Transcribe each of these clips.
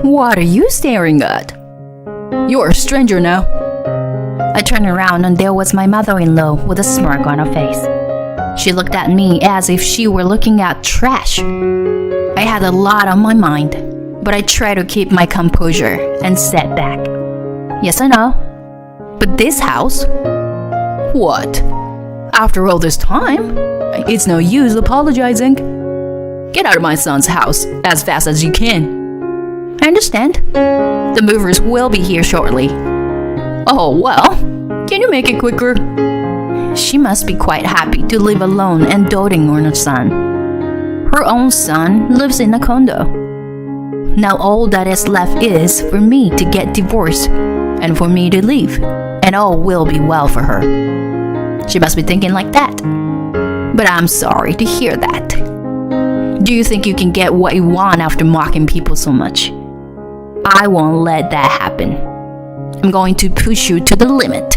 What are you staring at? You're a stranger now. I turned around and there was my mother-in-law with a smirk on her face. She looked at me as if she were looking at trash. I had a lot on my mind, but I tried to keep my composure and sat back. Yes, I know. But this house? What? After all this time? It's no use apologizing. Get out of my son's house as fast as you can. I understand. The movers will be here shortly. Oh, well, can you make it quicker? She must be quite happy to live alone and doting on her son. Her own son lives in a condo. Now all that is left is for me to get divorced and for me to leave, and all will be well for her. She must be thinking like that. But I'm sorry to hear that. Do you think you can get what you want after mocking people so much? I won't let that happen. I'm going to push you to the limit.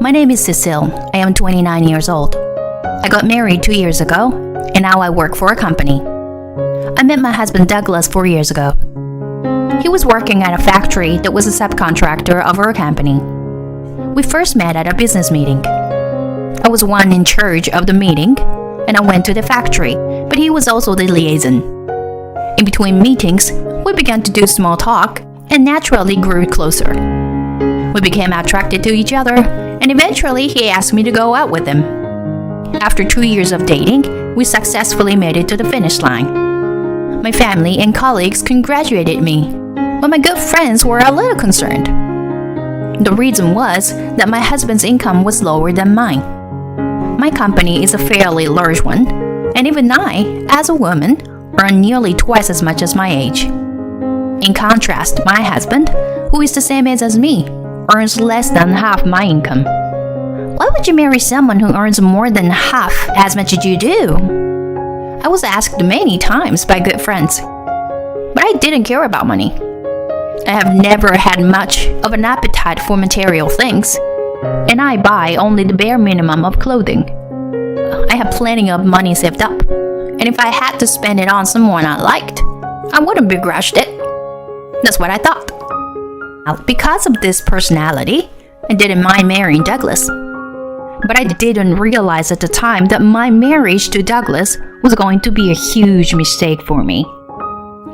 My name is Cecile. I am 29 years old. I got married 2 years ago, and now I work for a company. I met my husband Douglas 4 years ago. He was working at a factory that was a subcontractor of our company. We first met at a business meeting. I was one in charge of the meeting, and I went to the factory, but he was also the liaison. In between meetings, we began to do small talk and naturally grew closer. We became attracted to each other, and eventually he asked me to go out with him. After 2 years of dating, we successfully made it to the finish line. My family and colleagues congratulated me, but my good friends were a little concerned. The reason was that my husband's income was lower than mine. My company is a fairly large one, and even I, as a woman, earn nearly twice as much as my age. In contrast, my husband, who is the same age as me, earns less than half my income. Why would you marry someone who earns more than half as much as you do? I was asked many times by good friends, but I didn't care about money. I have never had much of an appetite for material things, and I buy only the bare minimum of clothing. I have plenty of money saved up, and if I had to spend it on someone I liked, I wouldn't begrudge it. That's what I thought. Because of this personality, I didn't mind marrying Douglas. But I didn't realize at the time that my marriage to Douglas was going to be a huge mistake for me.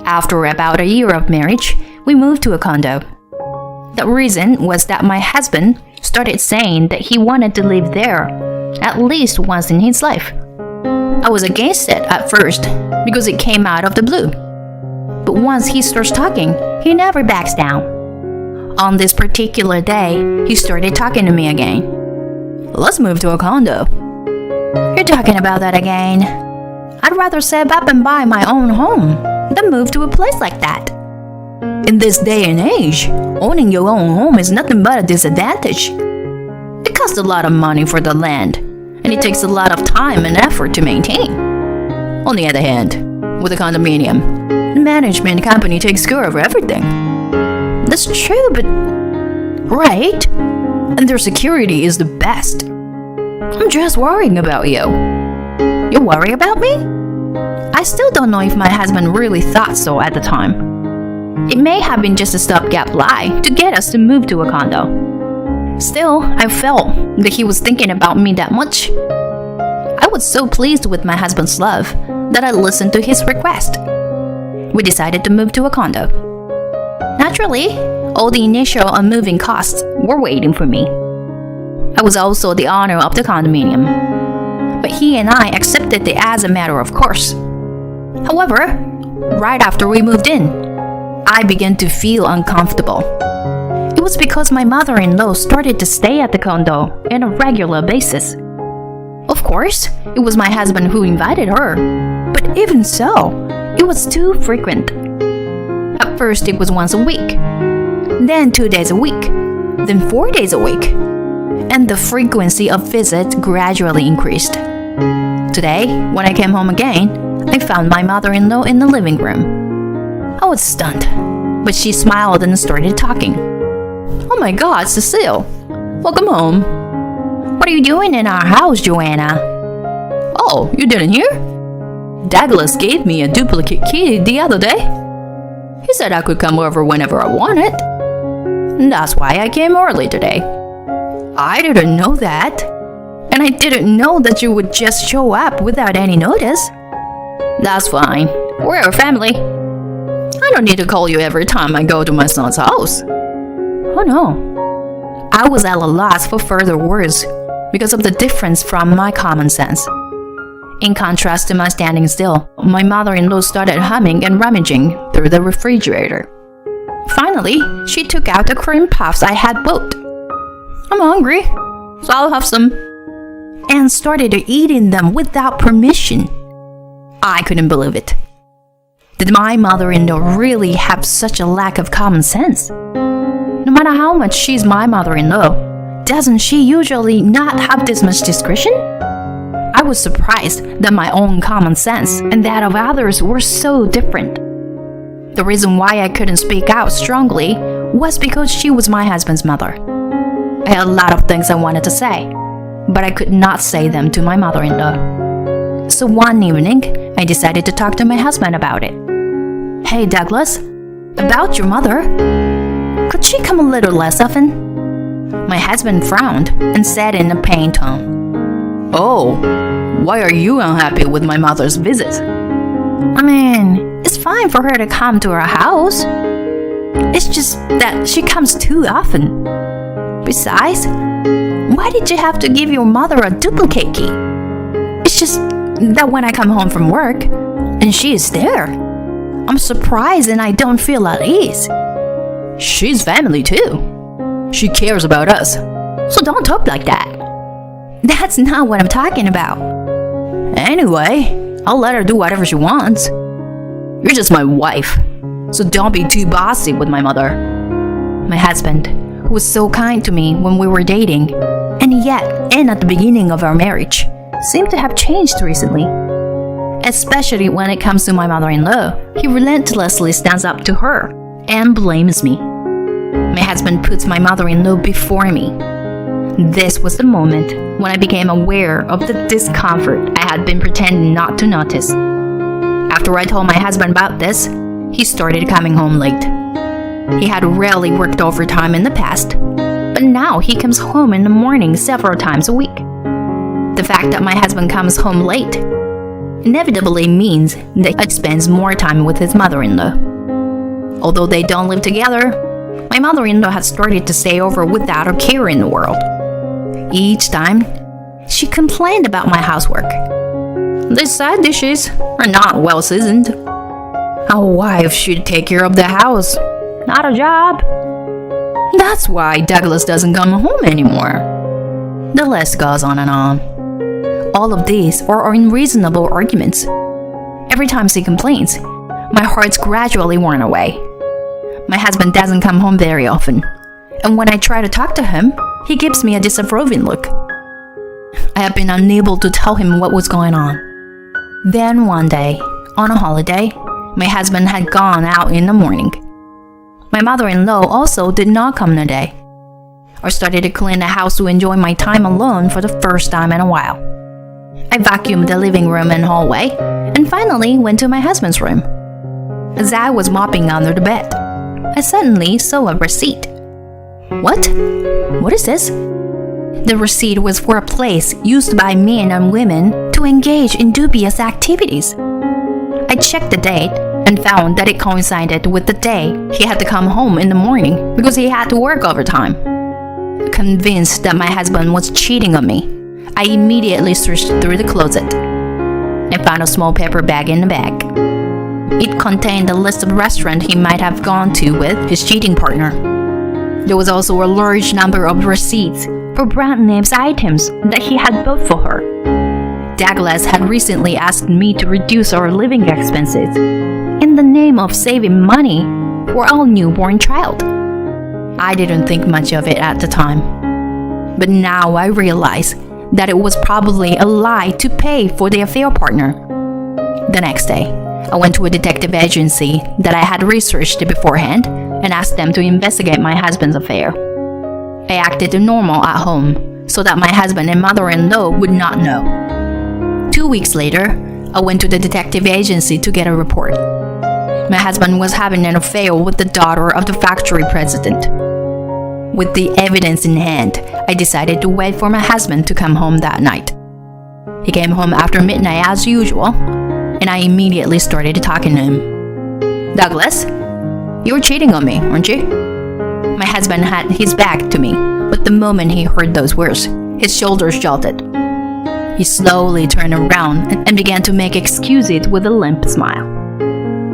After about a year of marriage, we moved to a condo. The reason was that my husband started saying that he wanted to live there at least once in his life. I was against it at first because it came out of the blue. But once he starts talking, he never backs down. On this particular day, he started talking to me again. Let's move to a condo. You're talking about that again. I'd rather save up and buy my own home than move to a place like that. In this day and age, owning your own home is nothing but a disadvantage. It costs a lot of money for the land, and it takes a lot of time and effort to maintain. On the other hand, with a condominium, the management company takes care of everything. That's true, but... Right? And their security is the best. I'm just worrying about you. You worry about me? I still don't know if my husband really thought so at the time. It may have been just a stopgap lie to get us to move to a condo. Still, I felt that he was thinking about me that much. I was so pleased with my husband's love that I listened to his request. We decided to move to a condo. Naturally, all the initial and moving costs were waiting for me. I was also the owner of the condominium, but he and I accepted it as a matter of course. However, right after we moved in, I began to feel uncomfortable. It was because my mother-in-law started to stay at the condo on a regular basis. Of course, it was my husband who invited her, but even so, it was too frequent. At first, it was once a week, then 2 days a week, then 4 days a week, and the frequency of visits gradually increased. Today, when I came home again, I found my mother-in-law in the living room. I was stunned, but she smiled and started talking. Oh my God, Cecile! Welcome home. What are you doing in our house, Joanna? Oh, you didn't hear? Douglas gave me a duplicate key the other day. He said I could come over whenever I wanted. That's why I came early today. I didn't know that. And I didn't know that you would just show up without any notice. That's fine. We're a family. I don't need to call you every time I go to my son's house. Oh no. I was at a loss for further words because of the difference from my common sense. In contrast to my standing still, my mother-in-law started humming and rummaging through the refrigerator. Finally, she took out the cream puffs I had bought. I'm hungry, so I'll have some. And started eating them without permission. I couldn't believe it. Did my mother-in-law really have such a lack of common sense? No matter how much she's my mother-in-law, doesn't she usually not have this much discretion? I was surprised that my own common sense and that of others were so different. The reason why I couldn't speak out strongly was because she was my husband's mother. I had a lot of things I wanted to say, but I could not say them to my mother-in-law. So one evening, I decided to talk to my husband about it. Hey Douglas, about your mother. Could she come a little less often? My husband frowned and said in a pained tone, Oh, why are you unhappy with my mother's visits? I mean, it's fine for her to come to our house. It's just that she comes too often. Besides, why did you have to give your mother a duplicate key? It's just that when I come home from work and she is there, I'm surprised and I don't feel at ease. She's family too. She cares about us. So don't talk like that. That's not what I'm talking about. Anyway, I'll let her do whatever she wants. You're just my wife, so don't be too bossy with my mother. My husband, who was so kind to me when we were dating, and yet, and at the beginning of our marriage, seemed to have changed recently. Especially when it comes to my mother-in-law, he relentlessly stands up to her and blames me. My husband puts my mother-in-law before me. This was the moment when I became aware of the discomfort I had been pretending not to notice. After I told my husband about this, he started coming home late. He had rarely worked overtime in the past, but now he comes home in the morning several times a week. The fact that my husband comes home late inevitably means that he spends more time with his mother-in-law. Although they don't live together, my mother-in-law has started to stay over without a care in the world. Each time, she complained about my housework. These side dishes are not well seasoned. A wife should take care of the house, not a job. That's why Douglas doesn't come home anymore. The list goes on and on. All of these are unreasonable arguments. Every time she complains, my heart's gradually worn away. My husband doesn't come home very often, and when I try to talk to him, he gives me a disapproving look. I have been unable to tell him what was going on. Then one day, on a holiday, my husband had gone out in the morning. My mother-in-law also did not come today. I started to clean the house to enjoy my time alone for the first time in a while. I vacuumed the living room and hallway, and finally went to my husband's room. As I was mopping under the bed, I suddenly saw a receipt. What? What is this? The receipt was for a place used by men and women to engage in dubious activities. I checked the date and found that it coincided with the day he had to come home in the morning because he had to work overtime. Convinced that my husband was cheating on me, I immediately searched through the closet. I found a small paper bag in the bag. It contained a list of restaurants he might have gone to with his cheating partner. There was also a large number of receipts for brand names items that he had bought for her. Douglas had recently asked me to reduce our living expenses in the name of saving money for our newborn child. I didn't think much of it at the time, but now I realize that it was probably a lie to pay for the affair partner. The next day, I went to a detective agency that I had researched beforehand and asked them to investigate my husband's affair. I acted normal at home so that my husband and mother-in-law would not know. 2 weeks later, I went to the detective agency to get a report. My husband was having an affair with the daughter of the factory president. With the evidence in hand, I decided to wait for my husband to come home that night. He came home after midnight as usual, and I immediately started talking to him. "Douglas, you were cheating on me, weren't you?" My husband had his back to me, but the moment he heard those words, his shoulders jolted. He slowly turned around and began to make excuses with a limp smile.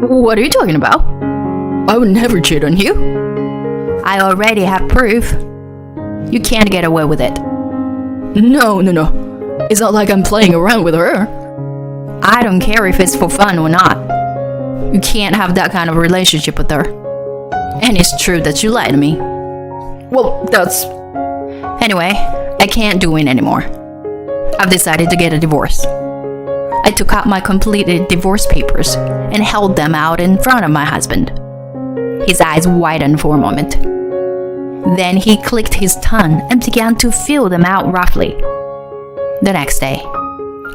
"What are you talking about? I would never cheat on you." "I already have proof. You can't get away with it." No. It's not like I'm playing around with her." "I don't care if it's for fun or not. You can't have that kind of relationship with her. And it's true that you lied to me." "Well, that's..." "Anyway, I can't do it anymore. I've decided to get a divorce." I took out my completed divorce papers and held them out in front of my husband. His eyes widened for a moment. Then he clicked his tongue and began to fill them out roughly. The next day,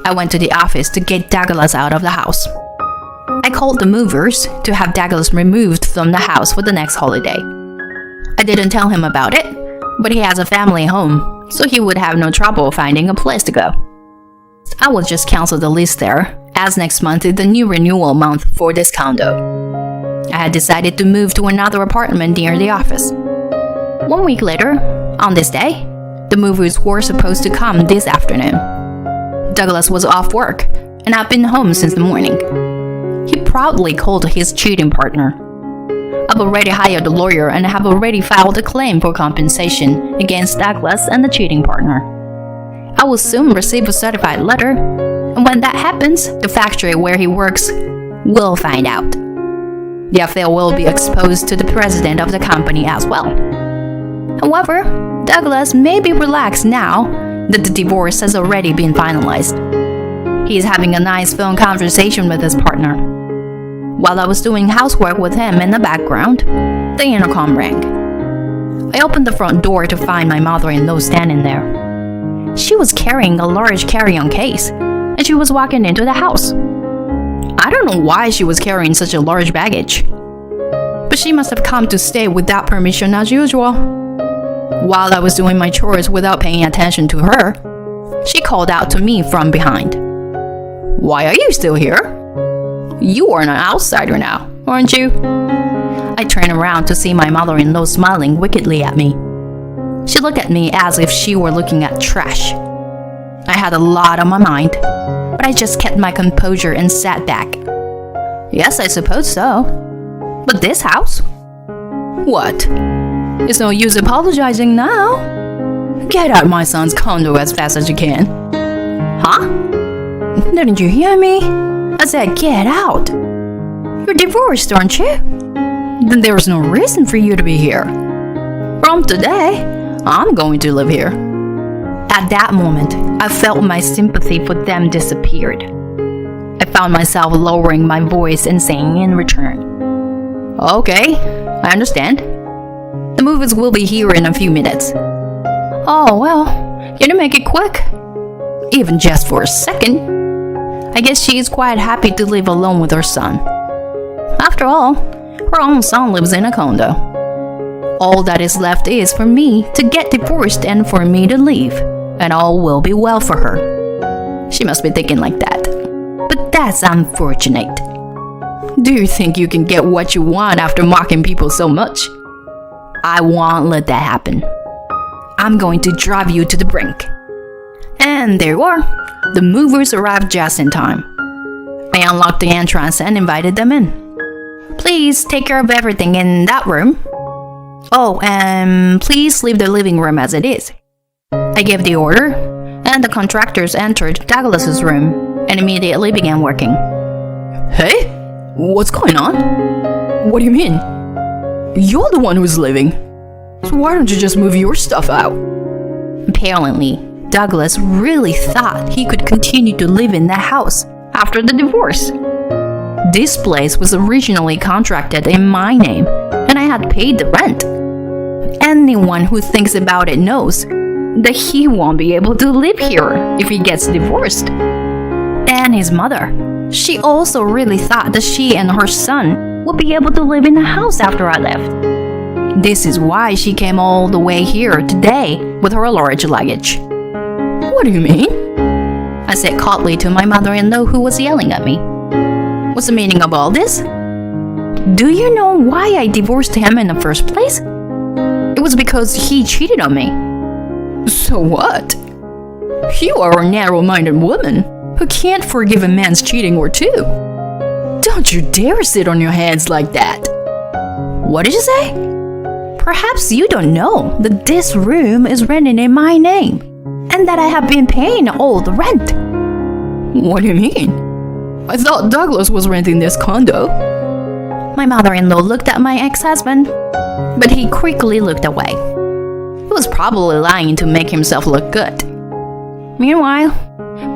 I went to the office to get Douglas out of the house. I called the movers to have Douglas removed from the house for the next holiday. I didn't tell him about it, but he has a family home, so he would have no trouble finding a place to go. I will just cancel the lease there, as next month is the new renewal month for this condo. I had decided to move to another apartment near the office. 1 week later, on this day, the movers were supposed to come this afternoon. Douglas was off work, and I've been home since the morning. He proudly called his cheating partner. "I've already hired a lawyer and have already filed a claim for compensation against Douglas and the cheating partner. I will soon receive a certified letter, and when that happens, the factory where he works will find out. The affair will be exposed to the president of the company as well." However, Douglas may be relaxed now that the divorce has already been finalized. He is having a nice phone conversation with his partner. While I was doing housework with him in the background, the intercom rang. I opened the front door to find my mother-in-law standing there. She was carrying a large carry-on case, and she was walking into the house. I don't know why she was carrying such a large baggage, but she must have come to stay without permission as usual. While I was doing my chores without paying attention to her, she called out to me from behind. "Why are you still here? You are an outsider now, aren't you?" I turned around to see my mother-in-law smiling wickedly at me. She looked at me as if she were looking at trash. I had a lot on my mind, but I just kept my composure and sat back. "Yes, I suppose so. But this house? What? It's no use apologizing now. Get out of my son's condo as fast as you can." "Huh? Didn't you hear me? I said get out. You're divorced, aren't you? Then there's no reason for you to be here. From today, I'm going to live here." At that moment, I felt my sympathy for them disappeared. I found myself lowering my voice and saying in return, "Okay, I understand. The movers will be here in a few minutes." "Oh, well, can you make it quick?" "Even just for a second. I guess she is quite happy to live alone with her son. After all, her own son lives in a condo. All that is left is for me to get divorced and for me to leave, and all will be well for her." She must be thinking like that. But that's unfortunate. Do you think you can get what you want after mocking people so much? I won't let that happen. I'm going to drive you to the brink. And there you are. The movers arrived just in time. I unlocked the entrance and invited them in. "Please take care of everything in that room. Oh, and please leave the living room as it is." I gave the order, and the contractors entered Douglas's room and immediately began working. "Hey, what's going on? What do you mean? You're the one who's leaving. So why don't you just move your stuff out?" Apparently, Douglas really thought he could continue to live in the house after the divorce. This place was originally contracted in my name, and I had paid the rent. Anyone who thinks about it knows that he won't be able to live here if he gets divorced. And his mother, she also really thought that she and her son would be able to live in the house after I left. This is why she came all the way here today with her large luggage. What do you mean? I said coldly to my mother-in-law, who was yelling at me. What's the meaning of all this? Do you know why I divorced him in the first place? It was because he cheated on me. So what? You are a narrow-minded woman who can't forgive a man's cheating or two. Don't you dare sit on your hands like that. What did you say? Perhaps you don't know that this room is rented in my name and that I have been paying all the rent. What do you mean? I thought Douglas was renting this condo. My mother-in-law looked at my ex-husband, but he quickly looked away. He was probably lying to make himself look good. Meanwhile,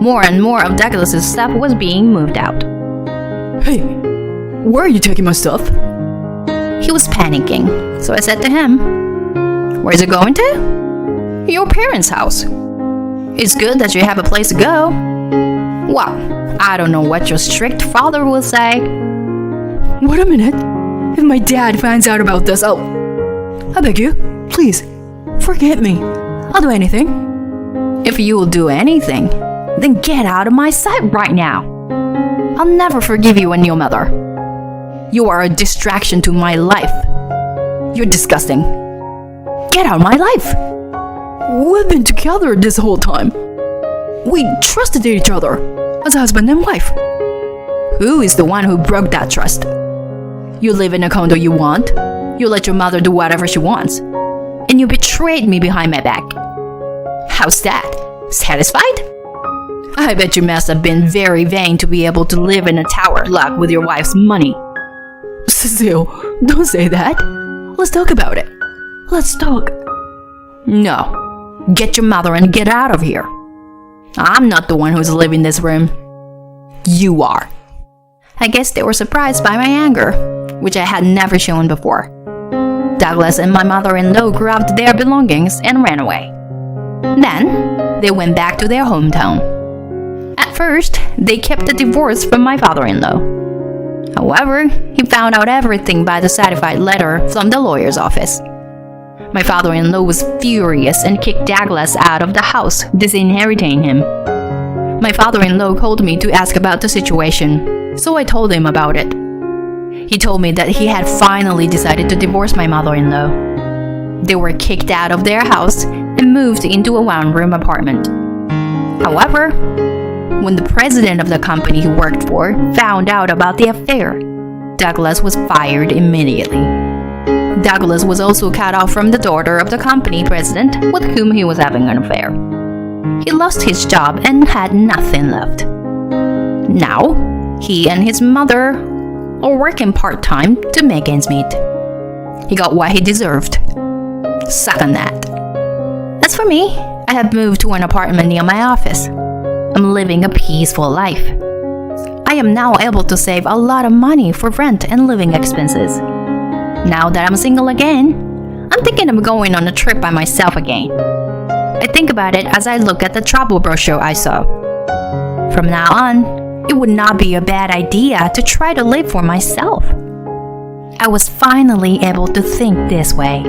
more and more of Douglas's stuff was being moved out. Hey, where are you taking my stuff? He was panicking, so I said to him, "Where's it going to?" "Your parents' house." "It's good that you have a place to go." "Well, I don't know what your strict father will say." "Wait a minute. If my dad finds out about this, I beg you, please, forgive me. I'll do anything." "If you will do anything, then get out of my sight right now. I'll never forgive you and your mother. You are a distraction to my life. You're disgusting. Get out of my life." We've been together this whole time. We trusted each other as husband and wife. Who is the one who broke that trust? You live in a condo you want. You let your mother do whatever she wants. And you betrayed me behind my back. How's that? Satisfied? I bet you must have been very vain to be able to live in a tower block with your wife's money. Cecile, don't say that. Let's talk about it. Let's talk. No. Get your mother and get out of here. I'm not the one who's living in this room. You are. I guess they were surprised by my anger, which I had never shown before. Douglas and my mother-in-law grabbed their belongings and ran away. Then, they went back to their hometown. At first, they kept the divorce from my father-in-law. However, he found out everything by the certified letter from the lawyer's office. My father-in-law was furious and kicked Douglas out of the house, disinheriting him. My father-in-law called me to ask about the situation, so I told him about it. He told me that he had finally decided to divorce my mother-in-law. They were kicked out of their house and moved into a one-room apartment. However, when the president of the company he worked for found out about the affair, Douglas was fired immediately. Douglas was also cut off from the daughter of the company president with whom he was having an affair. He lost his job and had nothing left. Now, he and his mother are working part-time to make ends meet. He got what he deserved. Suck on that. As for me, I have moved to an apartment near my office. I'm living a peaceful life. I am now able to save a lot of money for rent and living expenses. Now that I'm single again, I'm thinking of going on a trip by myself again. I think about it as I look at the travel brochure I saw. From now on, it would not be a bad idea to try to live for myself. I was finally able to think this way.